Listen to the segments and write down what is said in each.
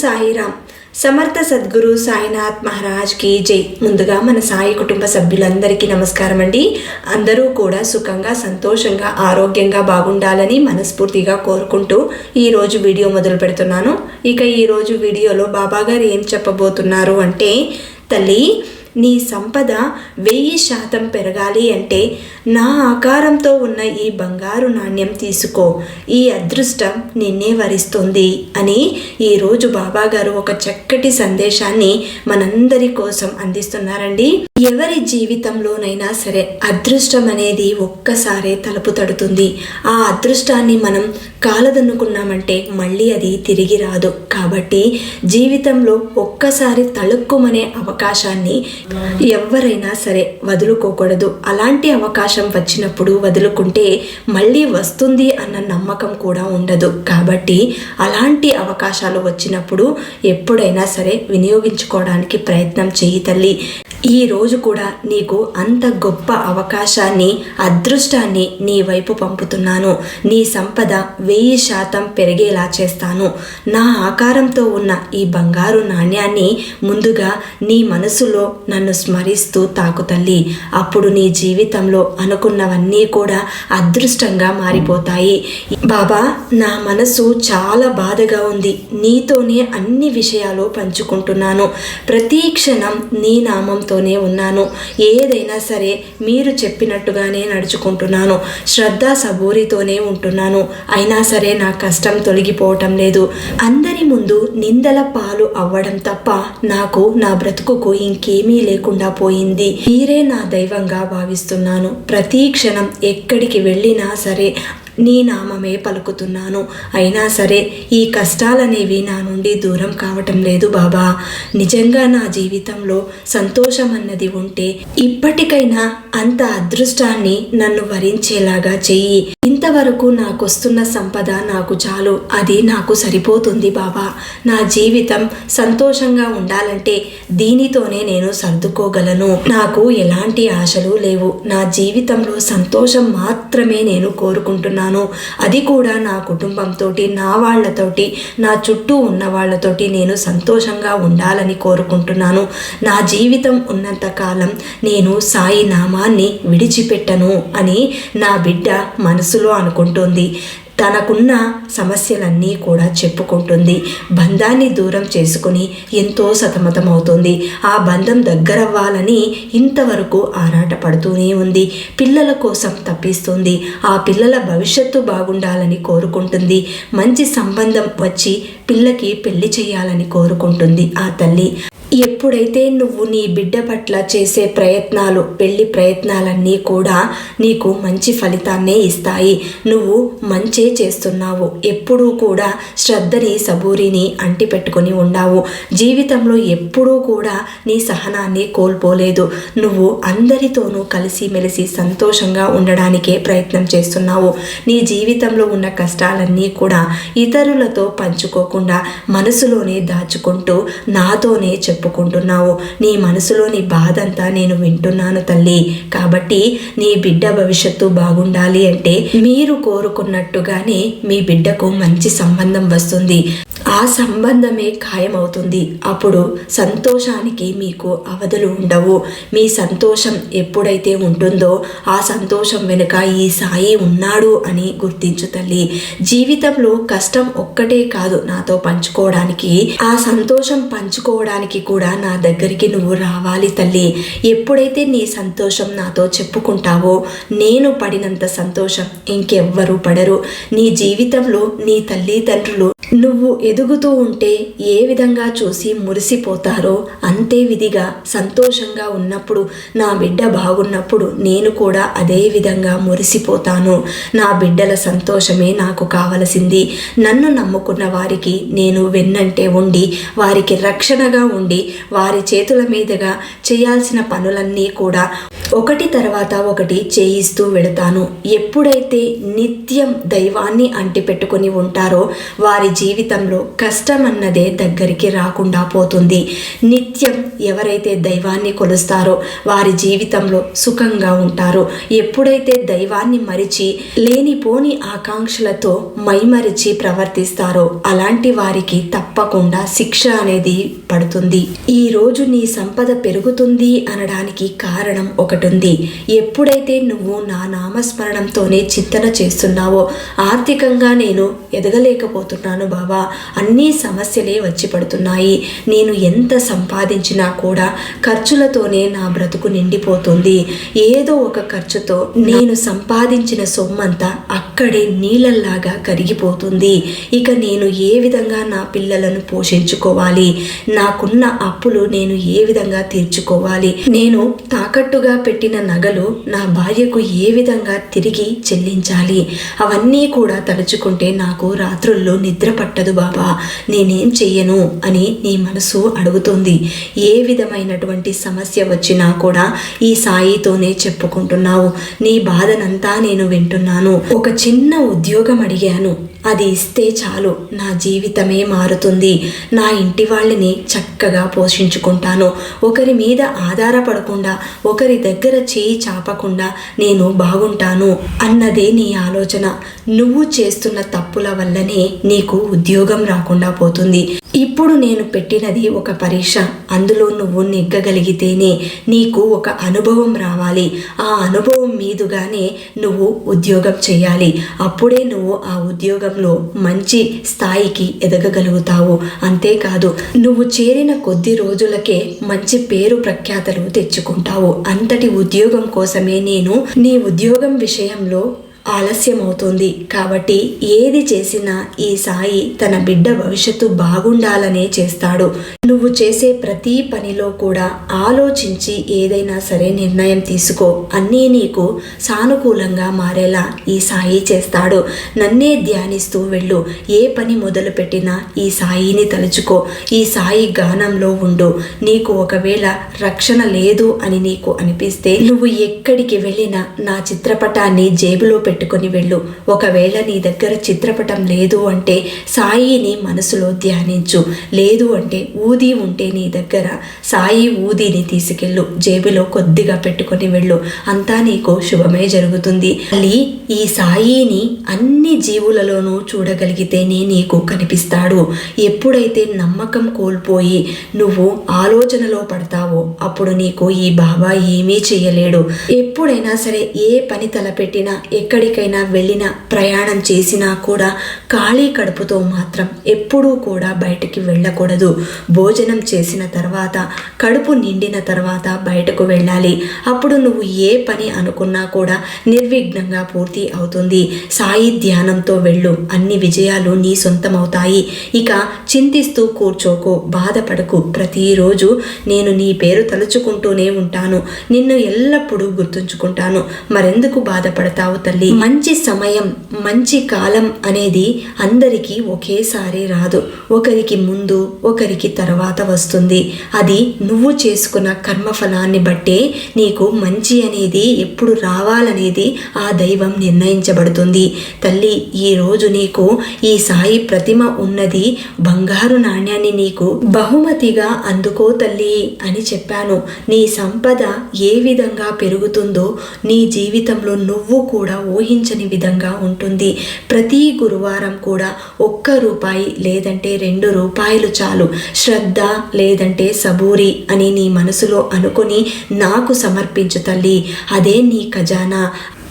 సాయిరామ్. సమర్థ సద్గురు సాయినాథ్ మహారాజ్ కి జై. ముందుగా మన సాయి కుటుంబ సభ్యులందరికీ నమస్కారం అండి. అందరూ కూడా సుఖంగా, సంతోషంగా, ఆరోగ్యంగా బాగుండాలని మనస్ఫూర్తిగా కోరుకుంటూ ఈరోజు వీడియో మొదలు పెడుతున్నాను. ఇక ఈరోజు వీడియోలో బాబాగారు ఏం చెప్పబోతున్నారు అంటే, తల్లి నీ సంపద 1000% పెరగాలి అంటే నా ఆకారంతో ఉన్న ఈ బంగారు నాణ్యం తీసుకో, ఈ అదృష్టం నిన్నే వరిస్తుంది అని ఈరోజు బాబాగారు ఒక చక్కటి సందేశాన్ని మనందరి కోసం అందిస్తున్నారండి. ఎవరి జీవితంలోనైనా సరే అదృష్టం అనేది ఒక్కసారే తలుపు తడుతుంది. ఆ అదృష్టాన్ని మనం కాలదన్నుకున్నామంటే మళ్ళీ అది తిరిగి రాదు. కాబట్టి జీవితంలో ఒక్కసారి తళుక్కుమనే అవకాశాన్ని ఎవరైనా సరే వదులుకోకూడదు. అలాంటి అవకాశం వచ్చినప్పుడు వదులుకుంటే మళ్ళీ వస్తుంది అన్న నమ్మకం కూడా ఉండదు. కాబట్టి అలాంటి అవకాశాలు వచ్చినప్పుడు ఎప్పుడైనా సరే వినియోగించుకోవడానికి ప్రయత్నం చెయ్యి తల్లి. ఈ రోజు కూడా నీకు అంత గొప్ప అవకాశాన్ని, అదృష్టాన్ని నీ వైపు పంపుతున్నాను. నీ సంపద 1000% పెరిగేలా చేస్తాను. నా ఆకారంతో ఉన్న ఈ బంగారు నాణ్యాన్ని ముందుగా నీ మనసులో నన్ను స్మరిస్తూ తాకు తల్లి. అప్పుడు నీ జీవితంలో అనుకున్నవన్నీ కూడా అదృష్టంగా మారిపోతాయి. బాబా, నా మనసు చాలా బాధగా ఉంది. నీతోనే అన్ని విషయాలు పంచుకుంటున్నాను. ప్రతి క్షణం నీ నామంతోనే ఉన్నాను. ఏదైనా సరే మీరు చెప్పినట్టుగానే నడుచుకుంటున్నాను. శ్రద్ధ సబూరితోనే ఉంటున్నాను. అయినా సరే నా కష్టం తొలగిపోవటం లేదు. అందరి ముందు నిందల పాలు అవ్వడం తప్ప నాకు నా బ్రతుకుకు ఇంకేమీ లేకుండా పోయింది. మీరే నా దైవంగా భావిస్తున్నాను. ప్రతి క్షణం ఎక్కడికి వెళ్ళినా సరే నీ నామమే పలుకుతున్నాను. అయినా సరే ఈ కష్టాలనేవి నా నుండి దూరం కావటం లేదు బాబా. నిజంగా నా జీవితంలో సంతోషం అన్నది ఉంటే ఇప్పటికైనా అంత అదృష్టాన్ని నన్ను వరించేలాగా చెయ్యి. ఇంతవరకు నాకొస్తున్న సంపద నాకు చాలు, అది నాకు సరిపోతుంది బాబా. నా జీవితం సంతోషంగా ఉండాలంటే దీనితోనే నేను సర్దుకోగలను. నాకు ఎలాంటి ఆశలు లేవు. నా జీవితంలో సంతోషం మాత్రమే నేను కోరుకుంటున్నాను. అది కూడా నా కుటుంబంతో, నా వాళ్ళతోటి, నా చుట్టూ ఉన్న వాళ్ళతోటి నేను సంతోషంగా ఉండాలని కోరుకుంటున్నాను. నా జీవితం ఉన్నంత కాలం నేను సాయి నామాన్ని విడిచిపెట్టను అని నా బిడ్డ మనసులో అనుకుంటుంది. తనకున్న సమస్యలన్నీ కూడా చెప్పుకుంటుంది. బంధాన్ని దూరం చేసుకుని ఎంతో సతమతమవుతుంది. ఆ బంధం దగ్గరవ్వాలని ఇంతవరకు ఆరాటపడుతూనే ఉంది. పిల్లల కోసం తప్పిస్తుంది. ఆ పిల్లల భవిష్యత్తు బాగుండాలని కోరుకుంటుంది. మంచి సంబంధం వచ్చి పిల్లకి పెళ్లి చేయాలని కోరుకుంటుంది ఆ తల్లి. ఎప్పుడైతే నువ్వు నీ బిడ్డ పట్ల చేసే ప్రయత్నాలు, పెళ్లి ప్రయత్నాలన్నీ కూడా నీకు మంచి ఫలితాన్నే ఇస్తాయి. నువ్వు మంచే చేస్తున్నావు. ఎప్పుడూ కూడా శ్రద్ధని, సబూరిని అంటిపెట్టుకొని ఉండావు. జీవితంలో ఎప్పుడూ కూడా నీ సహనాన్ని కోల్పోలేదు. నువ్వు అందరితోనూ కలిసిమెలిసి సంతోషంగా ఉండడానికే ప్రయత్నం చేస్తున్నావు. నీ జీవితంలో ఉన్న కష్టాలన్నీ కూడా ఇతరులతో పంచుకోకుండా మనసులోనే దాచుకుంటూ నాతోనే చెప్పుకుంటున్నావు. నీ మనసులోని బాధంతా నేను వింటున్నాను తల్లి. కాబట్టి నీ బిడ్డ భవిష్యత్తు బాగుండాలి అంటే మీరు కోరుకున్నట్టుగానే మీ బిడ్డకు మంచి సంబంధం వస్తుంది. ఆ సంబంధమే ఖాయమవుతుంది. అప్పుడు సంతోషానికి మీకు అవధులు ఉండవు. మీ సంతోషం ఎప్పుడైతే ఉంటుందో ఆ సంతోషం వెనుక ఈ సాయి ఉన్నాడు అని గుర్తించు తల్లి. జీవితంలో కష్టం ఒక్కటే కాదు నాతో పంచుకోవడానికి, ఆ సంతోషం పంచుకోవడానికి కూడా నా దగ్గరికి నువ్వు రావాలి తల్లి. ఎప్పుడైతే నీ సంతోషం నాతో చెప్పుకుంటావో నేను పడినంత సంతోషం ఇంకెవ్వరూ పడరు. నీ జీవితంలో నీ తల్లిదండ్రులు నువ్వు ఎదుగుతూ ఉంటే ఏ విధంగా చూసి మురిసిపోతారో అంతే విధిగా సంతోషంగా ఉన్నప్పుడు, నా బిడ్డ బాగున్నప్పుడు నేను కూడా అదే విధంగా మురిసిపోతాను. నా బిడ్డల సంతోషమే నాకు కావలసింది. నన్ను నమ్ముకున్న వారికి నేను వెన్నంటే ఉండి, వారికి రక్షణగా ఉండి, వారి చేతుల మీదుగా చేయాల్సిన పనులన్నీ కూడా ఒకటి తర్వాత ఒకటి చేయిస్తూ వెళతాను. ఎప్పుడైతే నిత్యం దైవాన్ని అంటిపెట్టుకొని ఉంటారో వారి జీవితంలో కష్టం అన్నదే దగ్గరికి రాకుండా పోతుంది. నిత్యం ఎవరైతే దైవాన్ని కొలుస్తారో వారి జీవితంలో సుఖంగా ఉంటారు. ఎప్పుడైతే దైవాన్ని మరిచి లేనిపోని ఆకాంక్షలతో మైమరిచి ప్రవర్తిస్తారో అలాంటి వారికి తప్పకుండా శిక్ష అనేది పడుతుంది. ఈ రోజు నీ సంపద పెరుగుతుంది అనడానికి కారణం ఒకటి ఉంది. ఎప్పుడైతే నువ్వు నా నామస్మరణంతోనే చింతన చేస్తున్నావో ఆర్థికంగా నేను ఎదగలేకపోతున్నాను బాబా, అన్ని సమస్యలే వచ్చి పడుతున్నాయి, నేను ఎంత సంపాదించినా కూడా ఖర్చులతోనే నా బ్రతుకు నిండిపోతుంది, ఏదో ఒక ఖర్చుతో నేను సంపాదించిన సొమ్మంతా అక్కడే నీళ్ళల్లాగా కరిగిపోతుంది, ఇక నేను ఏ విధంగా నా పిల్లలను పోషించుకోవాలి, నాకున్న అప్పులు నేను ఏ విధంగా తీర్చుకోవాలి, నేను తాకట్టుగా పెట్టిన నగలు నా భార్యకు ఏ విధంగా తిరిగి చెల్లించాలి, అవన్నీ కూడా తలుచుకుంటే నాకు రాత్రుల్లో నిద్ర పట్టదు బాబా, నేనేం చెయ్యను అని నీ మనసు అడుగుతుంది. ఏ విధమైనటువంటి సమస్య వచ్చినా కూడా ఈ సాయితోనే చెప్పుకుంటున్నావు. నీ బాధనంతా నేను వింటున్నాను. ఒక చిన్న ఉద్యోగం అడిగాను, అది ఇస్తే చాలు నా జీవితమే మారుతుంది, నా ఇంటి వాళ్ళని చక్కగా పోషించుకుంటాను, ఒకరి మీద ఆధారపడకుండా ఒకరి దగ్గర చేయి చాపకుండా నేను బాగుంటాను అన్నదే నీ ఆలోచన. నువ్వు చేస్తున్న తప్పుల వల్లనే నీకు ఉద్యోగం రాకుండా పోతుంది. ఇప్పుడు నేను పెట్టినది ఒక పరీక్ష, అందులో నువ్వు నెగ్గగలిగితేనే నీకు ఒక అనుభవం రావాలి. ఆ అనుభవం మీదుగానే నువ్వు ఉద్యోగం చేయాలి. అప్పుడే నువ్వు ఆ ఉద్యోగంలో మంచి స్థాయికి ఎదగగలుగుతావు. అంతేకాదు నువ్వు చేరిన కొద్ది రోజులకే మంచి పేరు ప్రఖ్యాతలు తెచ్చుకుంటావు. అంతటి ఉద్యోగం కోసమే నేను నీ ఉద్యోగం విషయంలో ఆలస్యం అవుతుంది. కాబట్టి ఏది చేసినా ఈ సాయి తన బిడ్డ భవిష్యత్తు బాగుండాలనే చేస్తాడు. నువ్వు చేసే ప్రతి పనిలో కూడా ఆలోచించి ఏదైనా సరే నిర్ణయం తీసుకో, అన్నీ నీకు సానుకూలంగా మారేలా ఈ సాయి చేస్తాడు. నన్నే ధ్యానిస్తూ వెళ్ళు. ఏ పని మొదలు పెట్టినా ఈ సాయిని తలుచుకో, ఈ సాయి గానంలో ఉండు. నీకు ఒకవేళ రక్షణ లేదు అని నీకు అనిపిస్తే నువ్వు ఎక్కడికి వెళ్ళినా నా చిత్రపటాన్ని జేబులో పెట్టుకొని వెళ్ళు. ఒకవేళ నీ దగ్గర చిత్రపటం లేదు అంటే సాయిని మనసులో ధ్యానించు. లేదు అంటే ఊది ఉంటే నీ దగ్గర సాయి ఊదిని తీసుకెళ్ళు, జేబులో కొద్దిగా పెట్టుకొని వెళ్ళు. అంతా నీకు శుభమే జరుగుతుంది. మళ్ళీ ఈ సాయిని అన్ని జీవులలోనూ చూడగలిగితేనే నీకు కనిపిస్తాడు. ఎప్పుడైతే నమ్మకం కోల్పోయి నువ్వు ఆలోచనలో పడతావో అప్పుడు నీకు ఈ బాబా ఏమీ చేయలేడు. ఎప్పుడైనా సరే ఏ పని తలపెట్టినా ఎక్కడికైనా వెళ్ళినా ప్రయాణం చేసినా కూడా ఖాళీ కడుపుతో మాత్రం ఎప్పుడూ కూడా బయటికి వెళ్ళకూడదు. భోజనం చేసిన తర్వాత కడుపు నిండిన తర్వాత బయటకు వెళ్ళాలి. అప్పుడు నువ్వు ఏ పని అనుకున్నా కూడా నిర్విఘ్నంగా పూర్తి అవుతుంది. సాయి ధ్యానంతో వెళ్ళు, అన్ని విజయాలు నీ సొంతమవుతాయి. ఇక చింతిస్తూ కూర్చోకు, బాధపడకు. ప్రతిరోజు నేను నీ పేరు తలుచుకుంటూనే ఉంటాను, నిన్ను ఎల్లప్పుడూ గుర్తుంచుకుంటాను. మరెందుకు బాధపడతావు తల్లి? మంచి సమయం, మంచి కాలం అనేది అందరికీ ఒకేసారి రాదు. ఒకరికి ముందు ఒకరికి తర్వాత వస్తుంది. అది నువ్వు చేసుకున్న కర్మఫలాన్ని బట్టే నీకు మంచి అనేది ఎప్పుడు రావాలనేది ఆ దైవం నిర్ణయించబడుతుంది. తల్లి, ఈరోజు నీకు ఈ సాయి ప్రతిమ ఉన్నది, బంగారు నాణ్యాన్ని నీకు బహుమతిగా అందుకో తల్లి అని చెప్పాను. నీ సంపద ఏ విధంగా పెరుగుతుందో నీ జీవితంలో నువ్వు కూడా ఊహించని విధంగా ఉంటుంది. ప్రతి గురువారం కూడా 1 రూపాయి లేదంటే 2 రూపాయలు చాలు, శ్రద్ధ లేదంటే సబూరి అని నీ మనసులో అనుకొని నాకు సమర్పించు తల్లి. అదే నీ ఖజానా.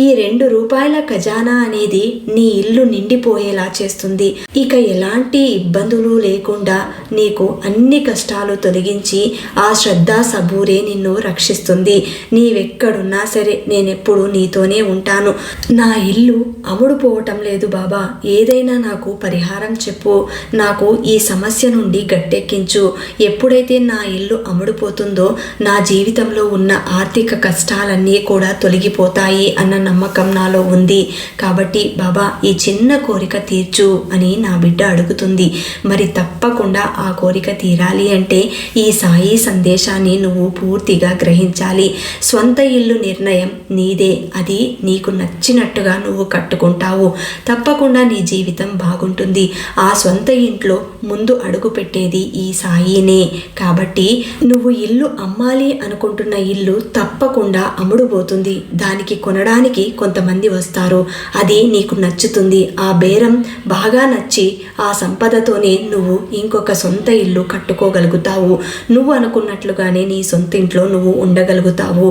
ఈ 2 రూపాయల ఖజానా అనేది నీ ఇల్లు నిండిపోయేలా చేస్తుంది. ఇక ఎలాంటి ఇబ్బందులు లేకుండా నీకు అన్ని కష్టాలు తొలగించి ఆ శ్రద్ధ సబూరే నిన్ను రక్షిస్తుంది. నీవెక్కడున్నా సరే నేనెప్పుడు నీతోనే ఉంటాను. నా ఇల్లు అమ్ముడుపోవటం లేదు బాబా, ఏదైనా నాకు పరిహారం చెప్పు, నాకు ఈ సమస్య నుండి గట్టెక్కించు. ఎప్పుడైతే నా ఇల్లు అమ్ముడుపోతుందో నా జీవితంలో ఉన్న ఆర్థిక కష్టాలన్నీ కూడా తొలగిపోతాయి అన్న నమ్మకం నాలో ఉంది. కాబట్టి బాబా ఈ చిన్న కోరిక తీర్చు అని నా బిడ్డ అడుగుతుంది. మరి తప్పకుండా ఆ కోరిక తీరాలి అంటే ఈ సాయి సందేశాన్ని నువ్వు పూర్తిగా గ్రహించాలి. స్వంత ఇల్లు నిర్ణయం నీదే. అది నీకు నచ్చినట్టుగా నువ్వు కట్టుకుంటావు. తప్పకుండా నీ జీవితం బాగుంటుంది. ఆ స్వంత ఇంట్లో ముందు అడుగు పెట్టేది ఈ సాయినే. కాబట్టి నువ్వు ఇల్లు అమ్మాలి అనుకుంటున్న ఇల్లు తప్పకుండా అమ్ముడుపోతుంది. దానికి కొనడానికి కొంతమంది వస్తారు. అది నీకు నచ్చుతుంది. ఆ బేరం బాగా నచ్చి ఆ సంపదతోనే నువ్వు ఇంకొక సొంత ఇల్లు కట్టుకోగలుగుతావు. నువ్వు అనుకున్నట్లుగానే నీ సొంత ఇంట్లో నువ్వు ఉండగలుగుతావు.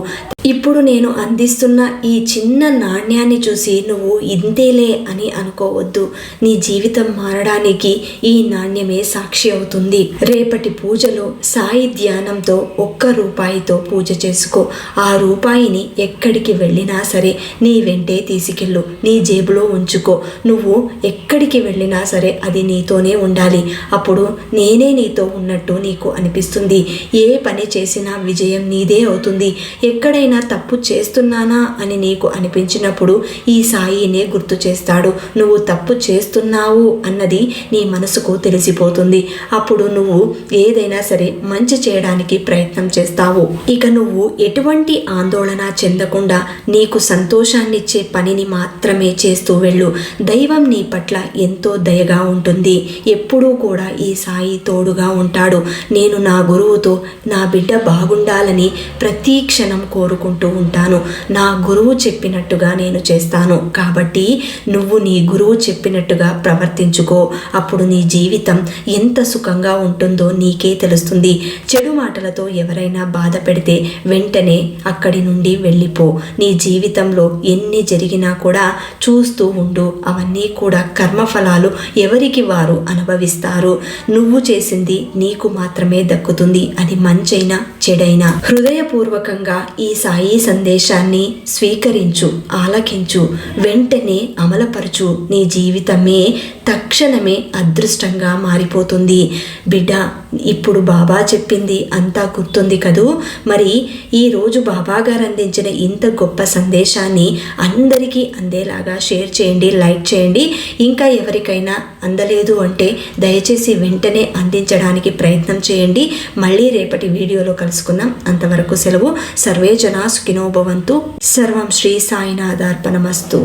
ఇప్పుడు నేను అందిస్తున్న ఈ చిన్న నాణ్యాన్ని చూసి నువ్వు ఇంతేలే అని అనుకోవద్దు. నీ జీవితం మారడానికి ఈ నాణ్యమే సాక్షి అవుతుంది. రేపటి పూజలో సాయి ధ్యానంతో 1 రూపాయితో పూజ చేసుకో. ఆ రూపాయిని ఎక్కడికి వెళ్ళినా సరే నీ వెంటే తీసుకెళ్ళు. నీ జేబులో ఉంచుకో. నువ్వు ఎక్కడికి వెళ్ళినా సరే అది నీతోనే ఉండాలి. అప్పుడు నేనే నీతో ఉన్నట్టు నీకు అనిపిస్తుంది. ఏ పని చేసినా విజయం నీదే అవుతుంది. ఎక్కడైనా తప్పు చేస్తున్నానా అని నీకు అనిపించినప్పుడు ఈ సాయినే గుర్తు చేస్తాడు. నువ్వు తప్పు చేస్తున్నావు అన్నది నీ మనసుకు తెలిసిపోతుంది. అప్పుడు నువ్వు ఏదైనా సరే మంచి చేయడానికి ప్రయత్నం చేస్తావు. ఇక నువ్వు ఎటువంటి ఆందోళన చెందకుండా నీకు సంతోషాన్నిచ్చే పనిని మాత్రమే చేస్తూ వెళ్ళు. దైవం నీ పట్ల ఎంతో దయగా ఉంటుంది. ఎప్పుడూ కూడా ఈ సాయి తోడుగా ఉంటాడు. నేను నా గురువుతో నా బిడ్డ బాగుండాలని ప్రతి క్షణం కోరుకుంటూ ఉంటాను. నా గురువు చెప్పినట్టుగా నేను చేస్తాను. కాబట్టి నువ్వు నీ గురువు చెప్పినట్టుగా ప్రవర్తించుకో. అప్పుడు నీ జీవితం ఎంత సుఖంగా ఉంటుందో నీకే తెలుస్తుంది. చెడు మాటలతో ఎవరైనా బాధ పెడితే వెంటనే అక్కడి నుండి వెళ్ళిపో. నీ జీవితంలో ఎన్ని జరిగినా కూడా చూస్తూ ఉండు. అవన్నీ కూడా కర్మఫలాలు ఎవరికి వారు అనుభవిస్తారు. నువ్వు చేసింది నీకు మాత్రమే దక్కుతుంది. అది మంచైనా చెడైనా. హృదయపూర్వకంగా ఈ సాయి సందేశాన్ని స్వీకరించు, ఆలకించు, వెంటనే అమలుపరచు. నీ జీవితమే తక్షణమే అదృష్టంగా మారిపోతుంది. బిడ్డ, ఇప్పుడు బాబా చెప్పింది అంతా గుర్తుంది కదూ. మరి ఈరోజు బాబా గారు అందించిన ఇంత గొప్ప సందేశాన్ని అందరికీ అందేలాగా షేర్ చేయండి, లైక్ చేయండి. ఇంకా ఎవరికైనా అందలేదు అంటే దయచేసి వెంటనే అందించడానికి ప్రయత్నం చేయండి. మళ్ళీ రేపటి వీడియోలో కలుసుకుందాం. అంతవరకు సెలవు. సర్వే జనా సుఖినో భవంతు. సర్వం శ్రీ సాయినాథార్పణమస్తు.